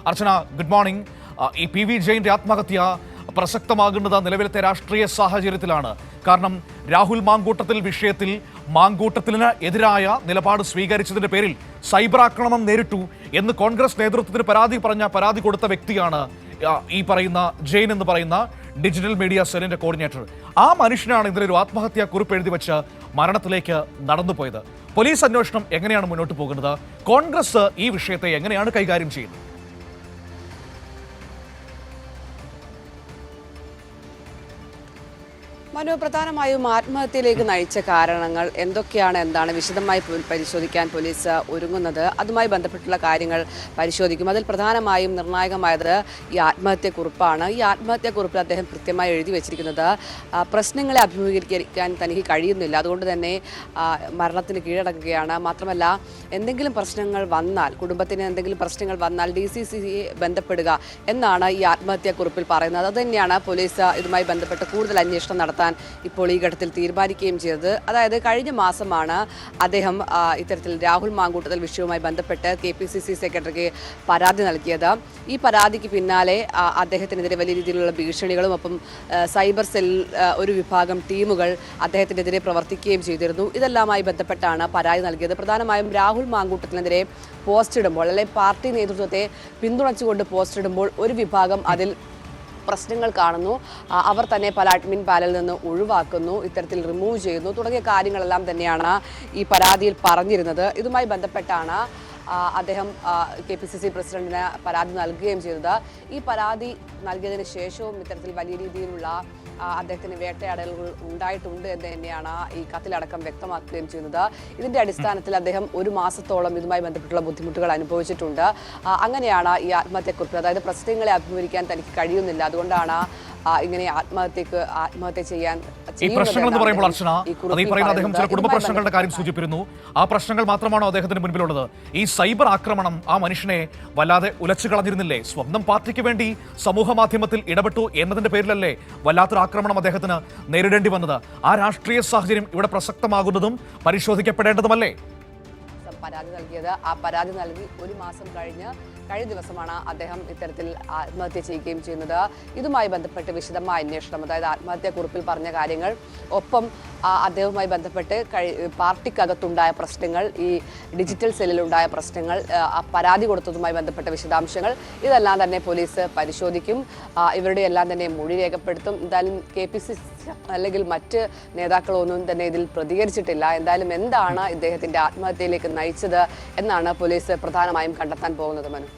അർച്ചന, good morning. ഈ P V ജയന്റെ ആത്മഹത്യ പ്രസക്തമാകുന്നത് നിലവിലത്തെ രാഷ്ട്രീയ സാഹചര്യത്തിലാണ്. കാരണം രാഹുൽ മാങ്കൂട്ടത്തിൽ വിഷയത്തിൽ മാങ്കൂട്ടത്തിന് എതിരായ നിലപാട് സ്വീകരിച്ചതിന്റെ പേരിൽ സൈബർ ആക്രമണം നേരിട്ടു എന്ന് കോൺഗ്രസ് നേതൃത്വത്തിന് പരാതി കൊടുത്ത വ്യക്തിയാണ് ഈ പറയുന്ന ജെയിൻ എന്ന് പറയുന്ന ഡിജിറ്റൽ മീഡിയ സെല്ലിന്റെ കോർഡിനേറ്റർ. ആ മനുഷ്യനാണ് ഇതിലൊരു ആത്മഹത്യാ കുറിപ്പ് എഴുതി വെച്ച് മരണത്തിലേക്ക് നടന്നുപോയത്. പോലീസ് അന്വേഷണം എങ്ങനെയാണ് മുന്നോട്ട് പോകുന്നത്? കോൺഗ്രസ് ഈ വിഷയത്തെ എങ്ങനെയാണ് കൈകാര്യം ചെയ്യുന്നത്? മനു, പ്രധാനമായും ആത്മഹത്യയിലേക്ക് നയിച്ച കാരണങ്ങൾ എന്താണ് വിശദമായി പരിശോധിക്കാൻ പോലീസ് ഒരുങ്ങുന്നത്. അതുമായി ബന്ധപ്പെട്ടുള്ള കാര്യങ്ങൾ പരിശോധിക്കും. അതിൽ പ്രധാനമായും നിർണായകമായത് ഈ ആത്മഹത്യക്കുറിപ്പാണ്. ഈ ആത്മഹത്യക്കുറിപ്പിൽ അദ്ദേഹം കൃത്യമായി എഴുതി വെച്ചിരിക്കുന്നത് പ്രശ്നങ്ങളെ അഭിമുഖീകരിക്കാൻ തനിക്ക് കഴിയുന്നില്ല, അതുകൊണ്ട് തന്നെ മരണത്തിന് കീഴടങ്ങുകയാണ്. മാത്രമല്ല, എന്തെങ്കിലും പ്രശ്നങ്ങൾ വന്നാൽ, കുടുംബത്തിന് എന്തെങ്കിലും പ്രശ്നങ്ങൾ വന്നാൽ DCCയെ ബന്ധപ്പെടുക എന്നാണ് ഈ ആത്മഹത്യക്കുറിപ്പിൽ പറയുന്നത്. അതുതന്നെയാണ് പോലീസ് ഇതുമായി ബന്ധപ്പെട്ട് കൂടുതൽ അന്വേഷണം നടത്താൻ ഇപ്പോൾ ഈ ഘട്ടത്തിൽ തീരുമാനിക്കുകയും ചെയ്തത്. അതായത് കഴിഞ്ഞ മാസമാണ് അദ്ദേഹം ഇത്തരത്തിൽ രാഹുൽ മാങ്കൂട്ടത്തിൽ വിഷയവുമായി ബന്ധപ്പെട്ട് KPCC സെക്രട്ടറിക്ക് പരാതി നൽകിയത്. ഈ പരാതിക്ക് പിന്നാലെ അദ്ദേഹത്തിനെതിരെ വലിയ രീതിയിലുള്ള ഭീഷണികളും ഒപ്പം സൈബർ സെൽ ഒരു വിഭാഗം ടീമുകൾ അദ്ദേഹത്തിനെതിരെ പ്രവർത്തിക്കുകയും ചെയ്തിരുന്നു. ഇതെല്ലാമായി ബന്ധപ്പെട്ടാണ് പരാതി നൽകിയത്. പ്രധാനമായും രാഹുൽ മാങ്കൂട്ടത്തിനെതിരെ പോസ്റ്റ് ഇടുമ്പോൾ, അല്ലെങ്കിൽ പാർട്ടി നേതൃത്വത്തെ പിന്തുണച്ചുകൊണ്ട് പോസ്റ്റ് ഇടുമ്പോൾ ഒരു വിഭാഗം അതിൽ പ്രശ്നങ്ങൾ കാണുന്നു, അവർ തന്നെ പല അഡ്മിൻ പാനലിൽ നിന്ന് ഒഴിവാക്കുന്നു, ഇത്തരത്തിൽ റിമൂവ് ചെയ്യുന്നു തുടങ്ങിയ കാര്യങ്ങളെല്ലാം തന്നെയാണ് ഈ പരാതിയിൽ പറഞ്ഞിരുന്നത്. ഇതുമായി ബന്ധപ്പെട്ടാണ് അദ്ദേഹം KPCC പ്രസിഡന്റിന് പരാതി നൽകുകയും ചെയ്തത്. ഈ പരാതി നൽകിയതിന് ശേഷവും ഇത്തരത്തിൽ വലിയ രീതിയിലുള്ള അദ്ദേഹത്തിന് വേട്ടയാടലുകൾ ഉണ്ടായിട്ടുണ്ട് എന്ന് തന്നെയാണ് ഈ കത്തിലടക്കം വ്യക്തമാക്കുകയും ചെയ്യുന്നത്. ഇതിന്റെ അടിസ്ഥാനത്തിൽ അദ്ദേഹം ഒരു മാസത്തോളം ഇതുമായി ബന്ധപ്പെട്ടുള്ള ബുദ്ധിമുട്ടുകൾ അനുഭവിച്ചിട്ടുണ്ട്. അങ്ങനെയാണ് ഈ ആത്മഹത്യക്കുറിപ്പ്, അതായത് പ്രശ്നങ്ങളെ അഭിമുഖീകരിക്കാൻ തനിക്ക് കഴിയുന്നില്ല, അതുകൊണ്ടാണ് ഇങ്ങനെ ആത്മഹത്യ ചെയ്യാൻ. ഈ പ്രശ്നങ്ങൾ എന്ന് പറയുമ്പോൾ അർച്ചന, ഈ പറയുന്ന അദ്ദേഹം ചില കുടുംബ പ്രശ്നങ്ങളുടെ കാര്യം സൂചിപ്പിച്ചിരുന്നു. ആ പ്രശ്നങ്ങൾ മാത്രമാണോ അദ്ദേഹത്തിന് മുൻപിലുള്ളത്? ഈ സൈബർ ആക്രമണം ആ മനുഷ്യനെ വല്ലാതെ ഉലച്ചു കളഞ്ഞിരുന്നില്ലേ? സ്വന്തം പാർട്ടിക്ക് വേണ്ടി സമൂഹ മാധ്യമത്തിൽ ഇടപെട്ടു എന്നതിന്റെ പേരിലല്ലേ വല്ലാത്തൊരു ആക്രമണം അദ്ദേഹത്തിന് നേരിടേണ്ടി വന്നത്? ആ രാഷ്ട്രീയ സാഹചര്യം ഇവിടെ പ്രസക്തമാകുന്നതും പരിശോധിക്കപ്പെടേണ്ടതുമല്ലേ? പരാതി നൽകിയത്, ആ പരാതി നൽകി ഒരു മാസം കഴിഞ്ഞ ദിവസമാണ് അദ്ദേഹം ഇത്തരത്തിൽ ആത്മഹത്യ ചെയ്യുകയും ചെയ്യുന്നത്. ഇതുമായി ബന്ധപ്പെട്ട് വിശദമായ അന്വേഷണം, അതായത് ആത്മഹത്യാക്കുറിപ്പിൽ പറഞ്ഞ കാര്യങ്ങൾ, ഒപ്പം അദ്ദേഹവുമായി ബന്ധപ്പെട്ട് പാർട്ടിക്കകത്തുണ്ടായ പ്രശ്നങ്ങൾ, ഈ ഡിജിറ്റൽ സെല്ലിലുണ്ടായ പ്രശ്നങ്ങൾ, പരാതി കൊടുത്തതുമായി ബന്ധപ്പെട്ട വിശദാംശങ്ങൾ, ഇതെല്ലാം തന്നെ പോലീസ് പരിശോധിക്കും. ഇവരുടെ എല്ലാം തന്നെ മൊഴി രേഖപ്പെടുത്തും. എന്തായാലും KPCC അല്ലെങ്കിൽ മറ്റ് നേതാക്കളൊന്നും തന്നെ ഇതിൽ പ്രതികരിച്ചിട്ടില്ല. എന്തായാലും എന്താണ് ഇദ്ദേഹത്തിന്റെ ആത്മഹത്യയിലേക്ക് നയിച്ചത് എന്നാണ് പോലീസ് പ്രധാനമായും കണ്ടെത്താൻ പോകുന്നത്. മനു.